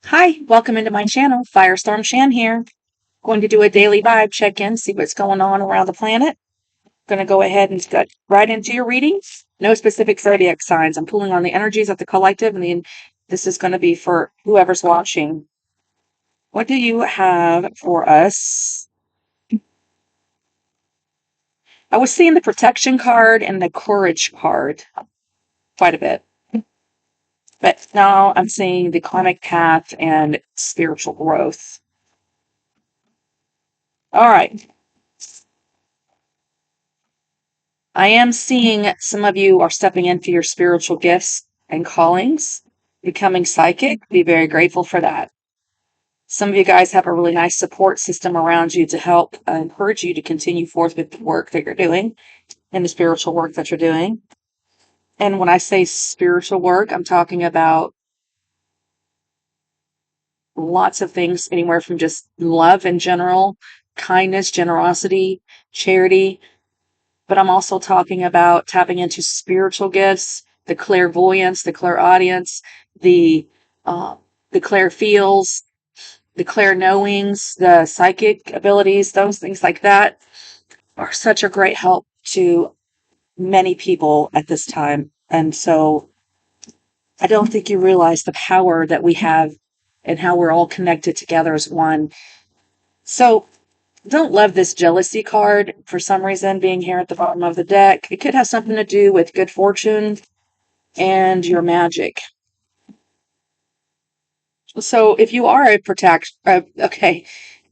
Hi, welcome into my channel. Firestorm Shan here. Going to do a daily vibe check-in, see what's going on around the planet. Going to go ahead and get right into your reading. No specific zodiac signs. I'm pulling on the energies of the collective, and then this is going to be for whoever's watching. What do you have for us? I was seeing the protection card and the courage card quite a bit. But now I'm seeing the karmic path and spiritual growth. All right. I am seeing some of you are stepping into your spiritual gifts and callings, becoming psychic. Be very grateful for that. Some of you guys have a really nice support system around you to help encourage you to continue forth with the work that you're doing and the spiritual work that you're doing. And when I say spiritual work, I'm talking about lots of things, anywhere from just love in general, kindness, generosity, charity. But I'm also talking about tapping into spiritual gifts, the clairvoyance, the clairaudience, the uh, the clairfeels, the clairknowings, the psychic abilities, those things like that are such a great help to many people at this time. And so I don't think you realize the power that we have and how we're all connected together as one. So don't love this jealousy card for some reason being here at the bottom of the deck. It could have something to do with good fortune and your magic. So if you are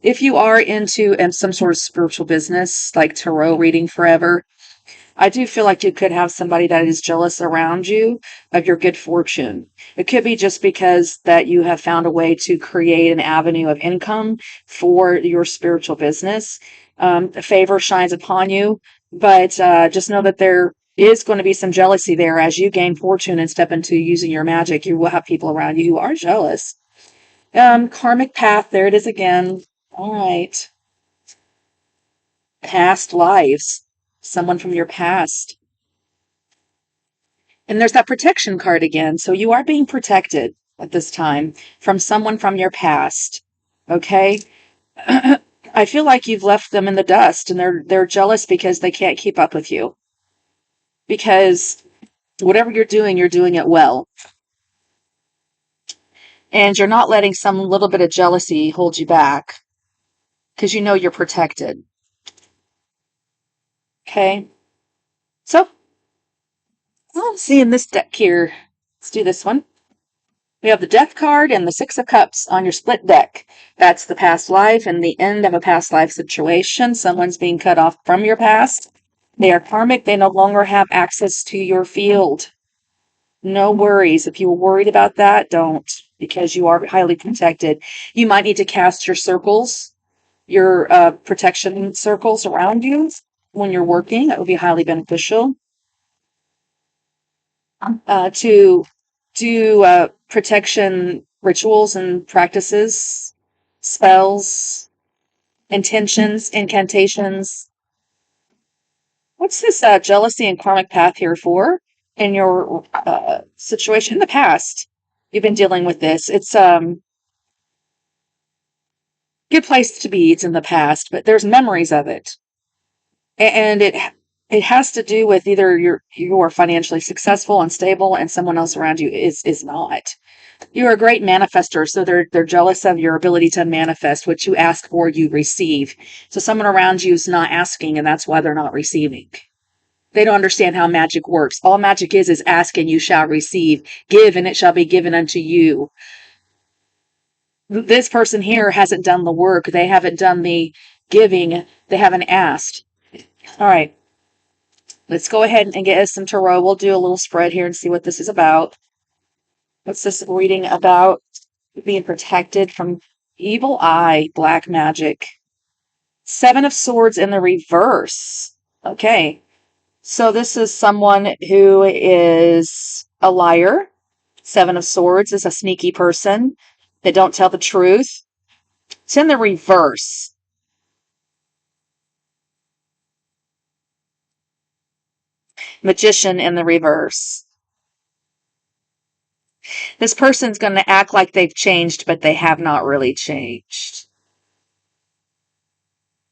if you are into some sort of spiritual business like tarot reading forever, I do feel like you could have somebody that is jealous around you of your good fortune. It could be just because that you have found a way to create an avenue of income for your spiritual business. Favor shines upon you, but just know that there is going to be some jealousy there as you gain fortune and step into using your magic. You will have people around you who are jealous. Karmic path, there it is again. All right. Past lives. Someone from your past. And there's that protection card again. So you are being protected at this time from someone from your past. Okay? I feel like you've left them in the dust and they're jealous because they can't keep up with you. Because whatever you're doing it well. And you're not letting some little bit of jealousy hold you back because you know you're protected. Okay? So, well, seeing this deck here. Let's do this one. We have the Death card and the Six of Cups on your split deck. That's the past life and the end of a past life situation. Someone's being cut off from your past. They are karmic. They no longer have access to your field. No worries. If you were worried about that, don't, because you are highly protected. You might need to cast your circles, your protection circles around you when you're working. That would be highly beneficial. To do protection rituals and practices, spells, intentions, incantations. What's this jealousy and karmic path here for in your situation in the past? You've been dealing with this. It's good place to be. It's in the past, but there's memories of it, and it has to do with either you're financially successful and stable, and someone else around you is not. You're a great manifester, so they're jealous of your ability to manifest. What you ask for, you receive. So someone around you is not asking, and that's why they're not receiving. They don't understand how magic works. All magic is ask and you shall receive. Give and it shall be given unto you. This person here hasn't done the work. They haven't done the giving. They haven't asked. All right. Let's go ahead and get us some tarot. We'll do a little spread here and see what this is about. What's this reading about? Being protected from evil eye, black magic. Seven of Swords in the reverse. Okay. So this is someone who is a liar. Seven of Swords is a sneaky person. They don't tell the truth. It's in the reverse. Magician in the reverse. This person's going to act like they've changed, but they have not really changed.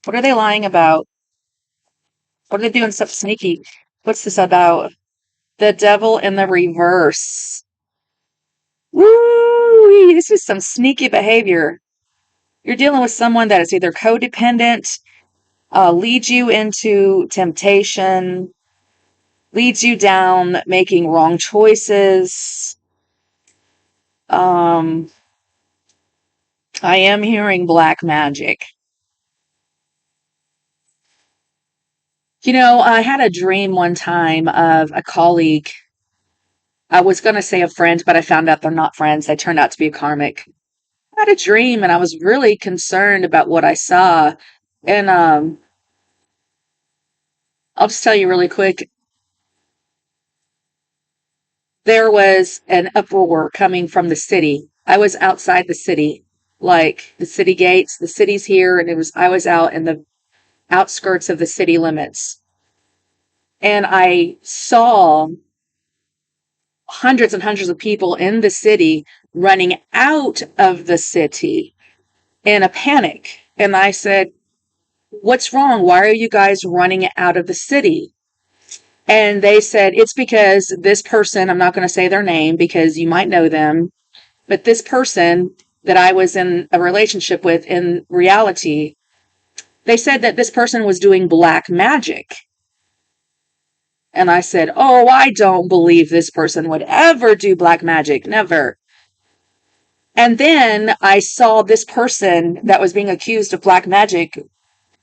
What are they lying about? What are they doing stuff sneaky? What's this about? The devil in the reverse. Woo! This is some sneaky behavior. You're dealing with someone that is either codependent, leads you into temptation, leads you down making wrong choices. I am hearing black magic. I had a dream one time of a colleague. I was going to say a friend, but I found out they're not friends. They turned out to be a karmic. I had a dream and I was really concerned about what I saw. And I'll just tell you really quick. There was an uproar coming from the city. I was outside the city, like the city gates. The city's here, and I was out in the outskirts of the city limits. And I saw hundreds and hundreds of people in the city running out of the city in a panic. And I said, "What's wrong? Why are you guys running out of the city?" And they said, "It's because this person," I'm not going to say their name because you might know them, but this person that I was in a relationship with in reality, they said that this person was doing black magic. And I said, "Oh, I don't believe this person would ever do black magic. Never." And then I saw this person that was being accused of black magic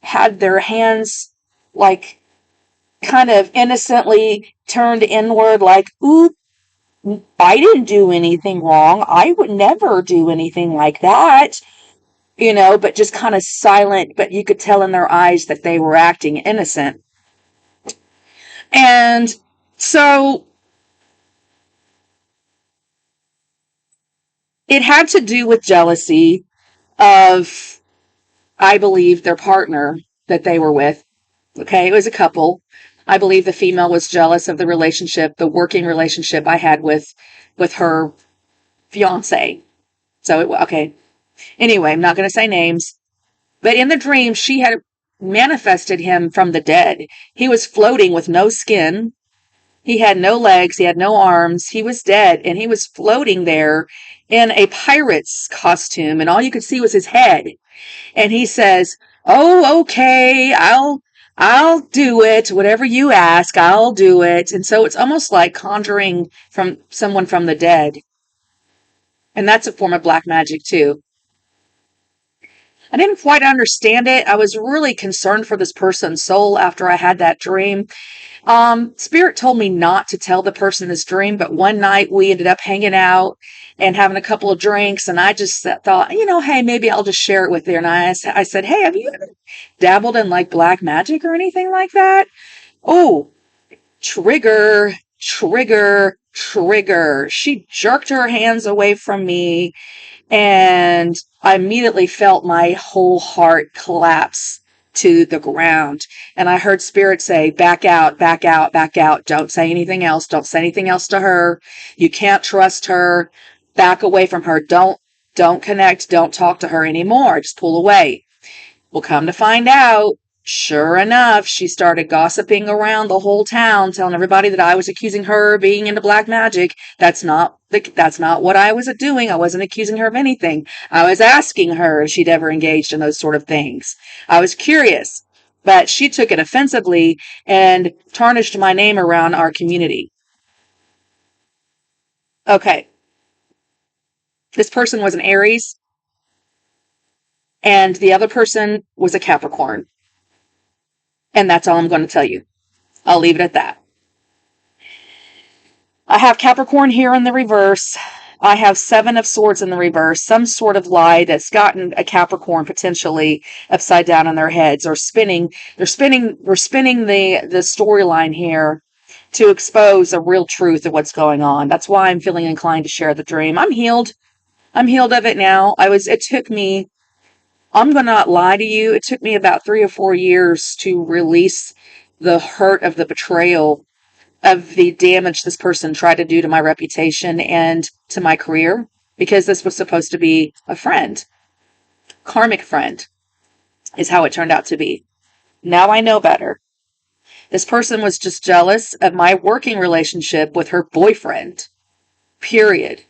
had their hands like kind of innocently turned inward, like, "Ooh, I didn't do anything wrong. I would never do anything like that." But just kind of silent, but you could tell in their eyes that they were acting innocent. And so it had to do with jealousy of, I believe, their partner that they were with. Okay, it was a couple. I believe the female was jealous of the relationship, the working relationship I had with her fiance. Okay. Anyway, I'm not going to say names, but in the dream, she had manifested him from the dead. He was floating with no skin. He had no legs. He had no arms. He was dead, and he was floating there in a pirate's costume, and all you could see was his head. And he says, "Oh, okay, I'll do it. Whatever you ask, I'll do it." And so it's almost like conjuring from someone from the dead. And that's a form of black magic too. I didn't quite understand it. I was really concerned for this person's soul after I had that dream. Spirit told me not to tell the person this dream, but one night we ended up hanging out and having a couple of drinks, and I just thought, hey, maybe I'll just share it with you. And I said, "Hey, have you ever dabbled in like black magic or anything like that?" Oh, trigger, trigger, trigger. She jerked her hands away from me, and I immediately felt my whole heart collapse to the ground. And I heard Spirit say, "Back out, back out, back out. Don't say anything else. Don't say anything else to her. You can't trust her. Back away from her. Don't connect. Don't talk to her anymore. Just pull away." Well, come to find out, sure enough, she started gossiping around the whole town, telling everybody that I was accusing her of being into black magic. That's not what I was doing. I wasn't accusing her of anything. I was asking her if she'd ever engaged in those sort of things. I was curious, but she took it offensively and tarnished my name around our community. Okay, this person was an Aries, and the other person was a Capricorn. And that's all I'm going to tell you. I'll leave it at that. I have Capricorn here in the reverse. I have Seven of Swords in the reverse. Some sort of lie that's gotten a Capricorn potentially upside down in their heads, or spinning. We're spinning the storyline here to expose a real truth of what's going on. That's why I'm feeling inclined to share the dream. I'm healed. I'm healed of it now. It took me, I'm going to not lie to you, it took me about 3 or 4 years to release the hurt of the betrayal of the damage this person tried to do to my reputation and to my career, because this was supposed to be a friend. Karmic friend is how it turned out to be. Now I know better. This person was just jealous of my working relationship with her boyfriend. Period.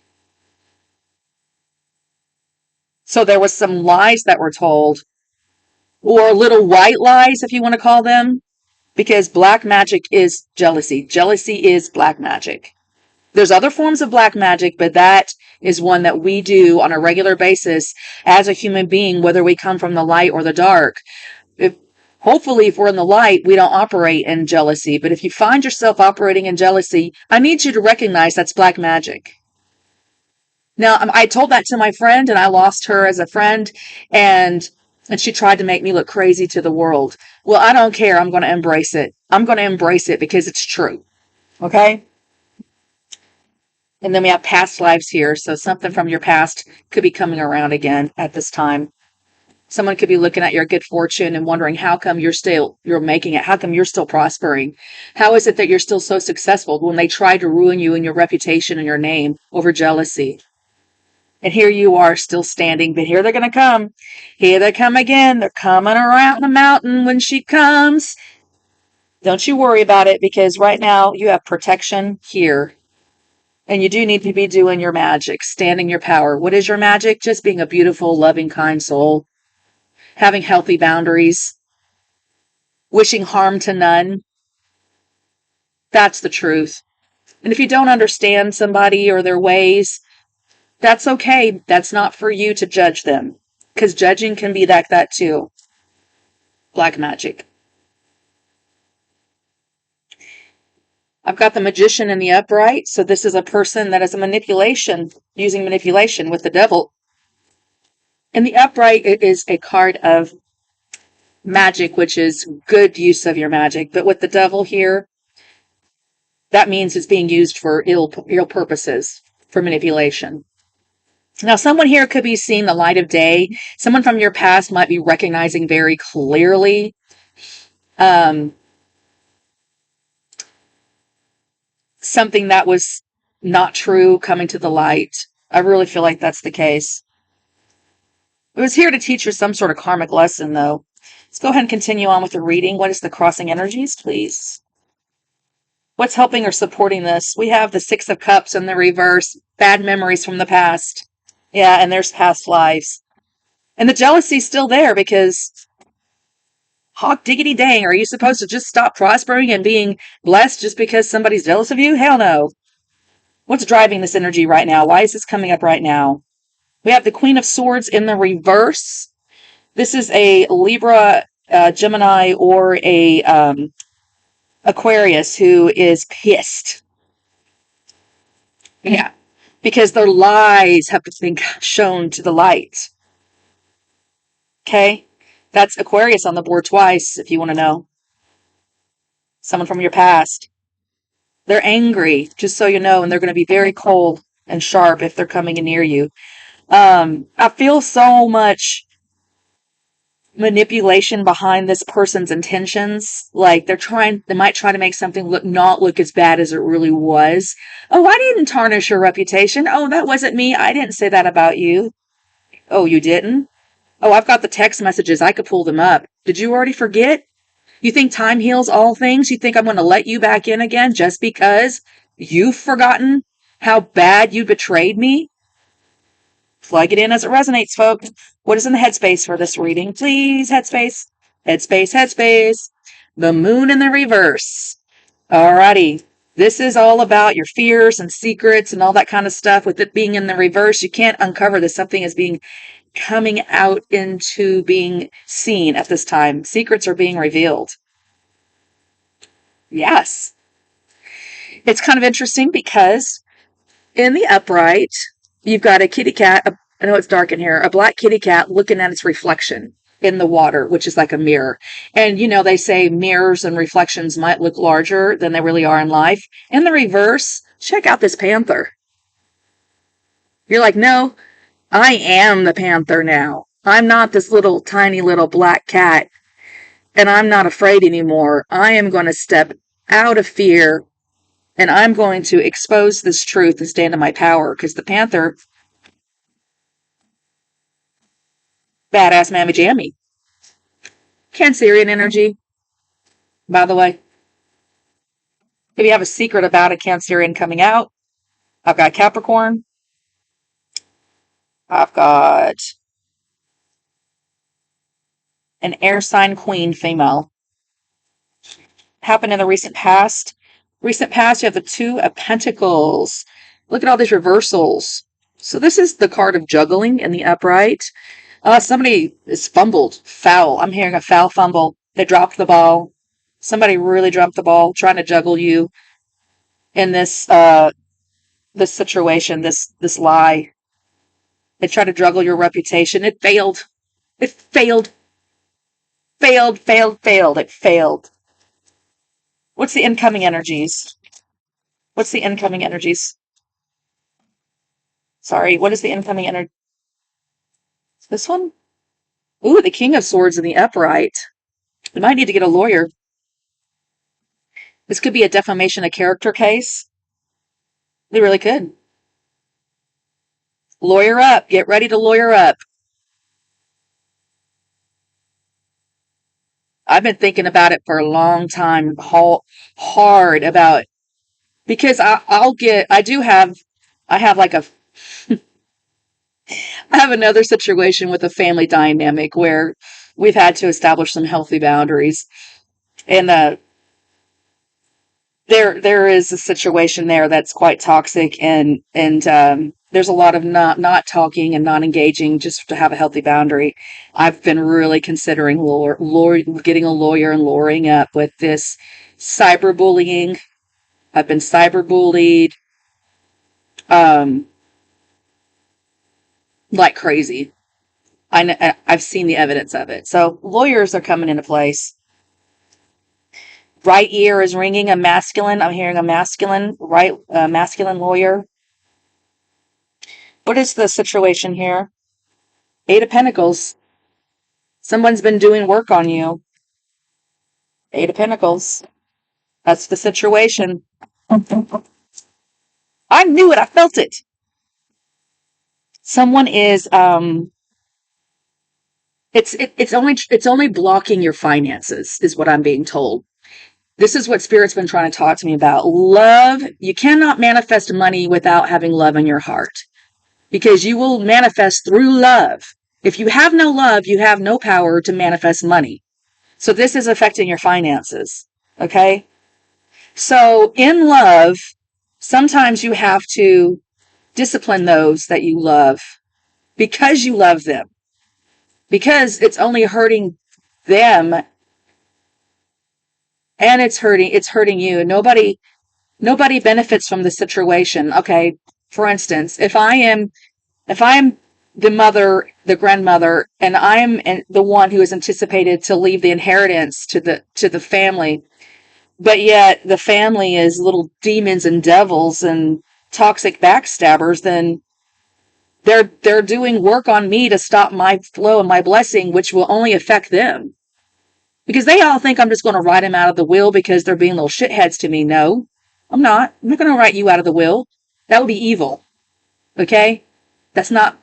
So there was some lies that were told, or little white lies, if you want to call them, because black magic is jealousy. Jealousy is black magic. There's other forms of black magic, but that is one that we do on a regular basis as a human being, whether we come from the light or the dark. Hopefully, if we're in the light, we don't operate in jealousy. But if you find yourself operating in jealousy, I need you to recognize that's black magic. Now, I told that to my friend, and I lost her as a friend, and she tried to make me look crazy to the world. Well, I don't care. I'm going to embrace it. I'm going to embrace it because it's true. Okay? And then we have past lives here. So something from your past could be coming around again at this time. Someone could be looking at your good fortune and wondering how come you're making it? How come you're still prospering? How is it that you're still so successful when they tried to ruin you and your reputation and your name over jealousy? And here you are still standing, but here they're going to come. Here they come again. They're coming around the mountain when she comes. Don't you worry about it, because right now you have protection here. And you do need to be doing your magic, standing your power. What is your magic? Just being a beautiful, loving, kind soul. Having healthy boundaries. Wishing harm to none. That's the truth. And if you don't understand somebody or their ways, that's okay. That's not for you to judge them. Because judging can be like that too. Black magic. I've got the Magician in the upright. So this is a person that is using manipulation with the devil. In the upright, it is a card of magic, which is good use of your magic. But with the devil here, that means it's being used for ill purposes, for manipulation. Now, someone here could be seeing the light of day. Someone from your past might be recognizing very clearly something that was not true coming to the light. I really feel like that's the case. It was here to teach you some sort of karmic lesson, though. Let's go ahead and continue on with the reading. What is the crossing energies, please? What's helping or supporting this? We have the Six of Cups in the reverse. Bad memories from the past. Yeah, and there's past lives. And the jealousy's still there because, hot diggity dang, are you supposed to just stop prospering and being blessed just because somebody's jealous of you? Hell no. What's driving this energy right now? Why is this coming up right now? We have the Queen of Swords in the reverse. This is a Libra, Gemini, or a Aquarius who is pissed. Yeah. Because their lies have been shown to the light. Okay? That's Aquarius on the board twice, if you want to know. Someone from your past. They're angry, just so you know, and they're going to be very cold and sharp if they're coming near you. I feel so much manipulation behind this person's intentions. Like they might try to make something not look as bad as it really was. Oh, I didn't tarnish your reputation. Oh, that wasn't me. I didn't say that about you. Oh, you didn't? Oh, I've got the text messages. I could pull them up. Did you already forget? You think time heals all things? You think I'm going to let you back in again just because you've forgotten how bad you betrayed me? Plug it in as it resonates, folks. What is in the headspace for this reading? Please, headspace. Headspace, headspace. The moon in the reverse. Alrighty. This is all about your fears and secrets and all that kind of stuff. With it being in the reverse, you can't uncover this. Something is coming out into being seen at this time. Secrets are being revealed. Yes. It's kind of interesting because in the upright, you've got a kitty cat. I know it's dark in here. A black kitty cat looking at its reflection in the water, which is like a mirror. And, they say mirrors and reflections might look larger than they really are in life. In the reverse, check out this panther. You're like, no, I am the panther now. I'm not this little tiny little black cat, and I'm not afraid anymore. I am going to step out of fear And I'm going to expose this truth and stand in my power, because the Panther, badass mammy jammy. Cancerian energy, by the way. If you have a secret about a Cancerian coming out, I've got Capricorn. I've got an air sign queen female. Happened in the recent past. Recent past, you have the Two of Pentacles. Look at all these reversals. So this is the card of juggling in the upright. Somebody is fumbled. Foul. I'm hearing a foul fumble. They dropped the ball. Somebody really dropped the ball trying to juggle you in this situation, this lie. They tried to juggle your reputation. It failed. It failed. Failed, failed, failed. It failed. What's the incoming energies? What's the incoming energies? Sorry, what is the incoming energy? This one? Ooh, the King of Swords in the upright. You might need to get a lawyer. This could be a defamation of character case. They really could. Lawyer up. Get ready to lawyer up. I've been thinking about it for a long time, hard about, because I have like I have another situation with a family dynamic where we've had to establish some healthy boundaries. And there is a situation there that's quite toxic, and there's a lot of not talking and not engaging just to have a healthy boundary. I've been really considering getting a lawyer and lawyering up with this cyberbullying. I've been cyberbullied like crazy. I've seen the evidence of it. So lawyers are coming into place. Right ear is ringing a masculine. I'm hearing a masculine, masculine lawyer. What is the situation here? Eight of Pentacles. Someone's been doing work on you. Eight of Pentacles. That's the situation. I knew it. I felt it. Someone is it's only blocking your finances, is what I'm being told. This is what Spirit's been trying to talk to me about. Love. You cannot manifest money without having love in your heart, because you will manifest through love. If you have no love, you have no power to manifest money. So this is affecting your finances. Okay? So in love, sometimes you have to discipline those that you love because you love them. Because it's only hurting them, and it's hurting you. Nobody benefits from the situation. Okay? For instance, if I am the mother, the grandmother, and I'm the one who is anticipated to leave the inheritance to the family, but yet the family is little demons and devils and toxic backstabbers, then they're doing work on me to stop my flow and my blessing, which will only affect them. Because they all think I'm just going to write them out of the will because they're being little shitheads to me. No, I'm not. I'm not going to write you out of the will. That would be evil. Okay? That's not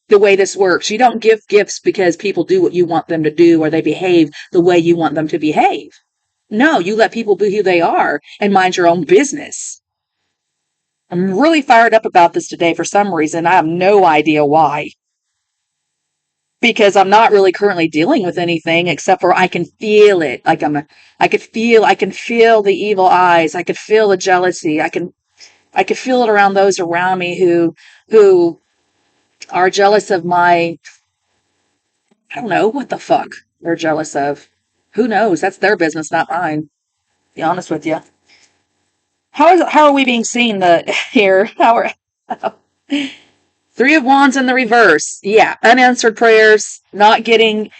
the way this works. You don't give gifts because people do what you want them to do, or they behave the way you want them to behave. No, you let people be who they are and mind your own business. I'm really fired up about this today for some reason. I have no idea why. Because I'm not really currently dealing with anything, except for I can feel it. I can feel the evil eyes. I could feel the jealousy. I could feel it around those around me who are jealous of my, I don't know what the fuck they're jealous of. Who knows? That's their business, not mine. To be honest with you. How are we being seen here? Three of Wands in the reverse. Yeah, unanswered prayers, not getting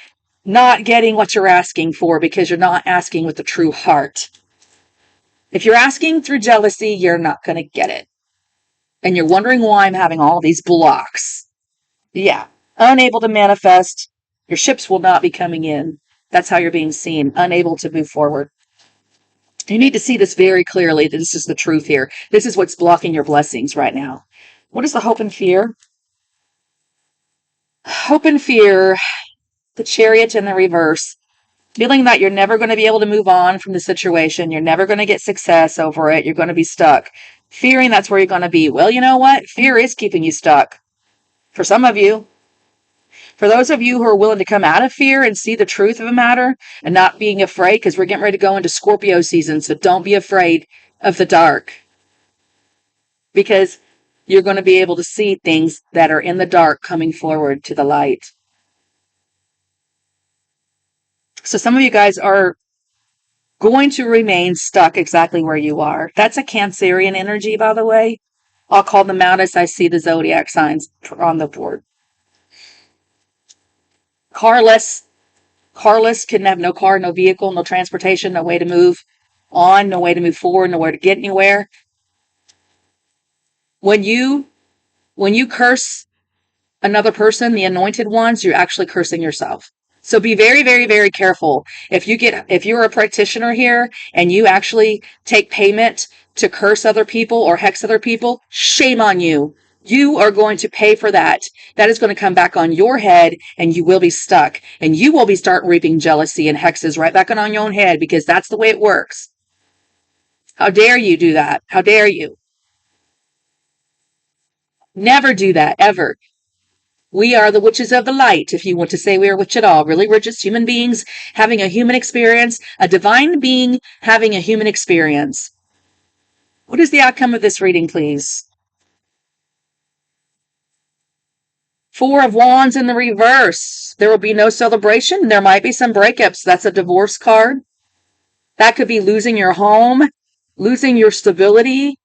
what you're asking for because you're not asking with the true heart. If you're asking through jealousy, you're not going to get it. And you're wondering why I'm having all these blocks. Yeah, unable to manifest. Your ships will not be coming in. That's how you're being seen. Unable to move forward. You need to see this very clearly, that this is the truth here. This is what's blocking your blessings right now. What is the hope and fear? Hope and fear, the Chariot in the reverse. Feeling that you're never going to be able to move on from the situation. You're never going to get success over it. You're going to be stuck. Fearing that's where you're going to be. Well, you know what? Fear is keeping you stuck. For some of you. For those of you who are willing to come out of fear and see the truth of the matter and not being afraid, because we're getting ready to go into Scorpio season, so don't be afraid of the dark. Because you're going to be able to see things that are in the dark coming forward to the light. So some of you guys are going to remain stuck exactly where you are. That's a Cancerian energy, by the way. I'll call them out as I see the zodiac signs on the board. Carless can have no car, no vehicle, no transportation, no way to move on, no way to move forward, nowhere to get anywhere. When you curse another person, the anointed ones, you're actually cursing yourself. So be very, very, very careful. If you're a practitioner here and you actually take payment to curse other people or hex other people, shame on you. You are going to pay for that. That is going to come back on your head and you will be stuck. And you will be start reaping jealousy and hexes right back on your own head, because that's the way it works. How dare you do that? How dare you? Never do that, ever. We are the witches of the light, if you want to say we are witch at all. Really, we're just human beings having a human experience, a divine being having a human experience. What is the outcome of this reading, please? Four of Wands in the reverse. There will be no celebration. There might be some breakups. That's a divorce card. That could be losing your home, losing your stability.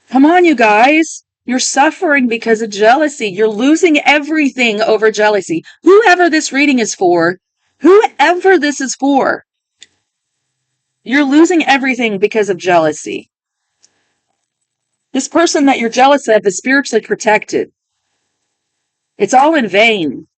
Come on, you guys. You're suffering because of jealousy. You're losing everything over jealousy. Whoever this reading is for, whoever this is for, you're losing everything because of jealousy. This person that you're jealous of is spiritually protected. It's all in vain.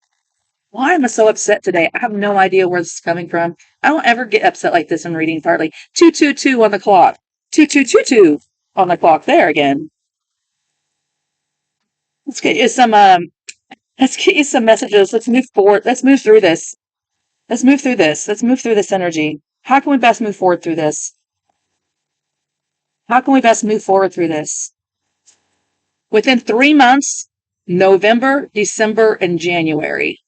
Why am I so upset today? I have no idea where this is coming from. I don't ever get upset like this in reading partly. 222 on the clock. 2222 on the clock. There again. Let's get you some messages. Let's move forward. Let's move through this. Let's move through this. Let's move through this energy. How can we best move forward through this? How can we best move forward through this? Within 3 months, November, December, and January.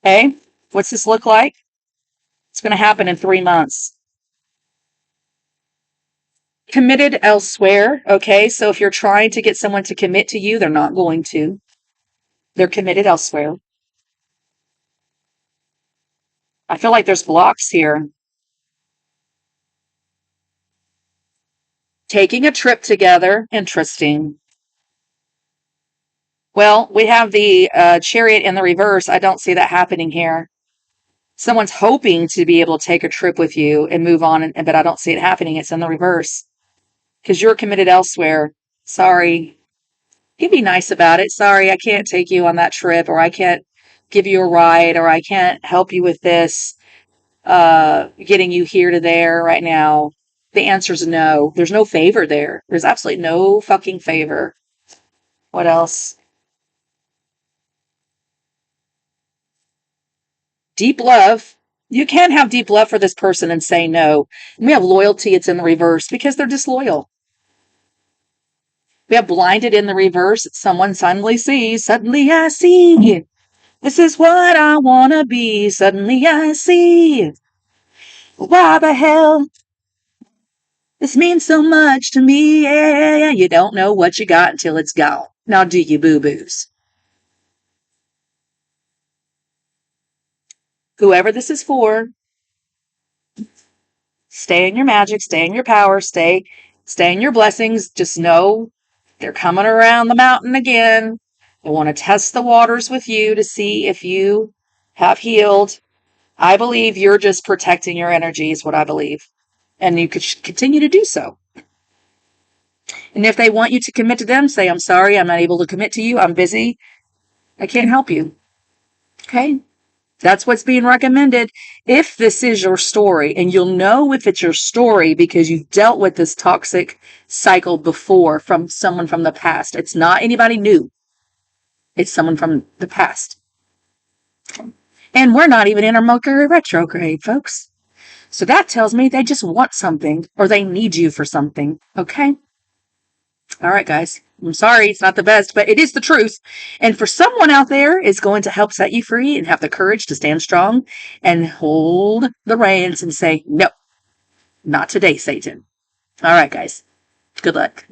Okay? What's this look like? It's going to happen in 3 months. Committed elsewhere. Okay? So if you're trying to get someone to commit to you, they're not going to. They're committed elsewhere. I feel like there's blocks here. Taking a trip together. Interesting. Well, we have the Chariot in the reverse. I don't see that happening here. Someone's hoping to be able to take a trip with you and move on, but I don't see it happening. It's in the reverse because you're committed elsewhere. Sorry. You be nice about it. Sorry, I can't take you on that trip, or I can't give you a ride, or I can't help you with this, getting you here to there right now. The answer is no. There's no favor there. There's absolutely no fucking favor. What else? Deep love. You can't have deep love for this person and say no. We have loyalty. It's in the reverse because they're disloyal. We have blinded in the reverse. Someone suddenly sees. Suddenly I see. This is what I want to be. Suddenly I see. Why the hell? This means so much to me. Yeah. You don't know what you got until it's gone. Now do you, boo-boos? Whoever this is for, stay in your magic, stay in your power, stay in your blessings. Just know they're coming around the mountain again. They want to test the waters with you to see if you have healed. I believe you're just protecting your energy is what I believe. And you could continue to do so. And if they want you to commit to them, say, I'm sorry, I'm not able to commit to you. I'm busy. I can't help you. Okay? That's what's being recommended. If this is your story, and you'll know if it's your story because you've dealt with this toxic cycle before from someone from the past. It's not anybody new. It's someone from the past. And we're not even in our Mercury retrograde, folks. So that tells me they just want something, or they need you for something. Okay? All right, guys. I'm sorry, it's not the best, but it is the truth. And for someone out there, it's going to help set you free and have the courage to stand strong and hold the reins and say, no, not today, Satan. All right, guys. Good luck.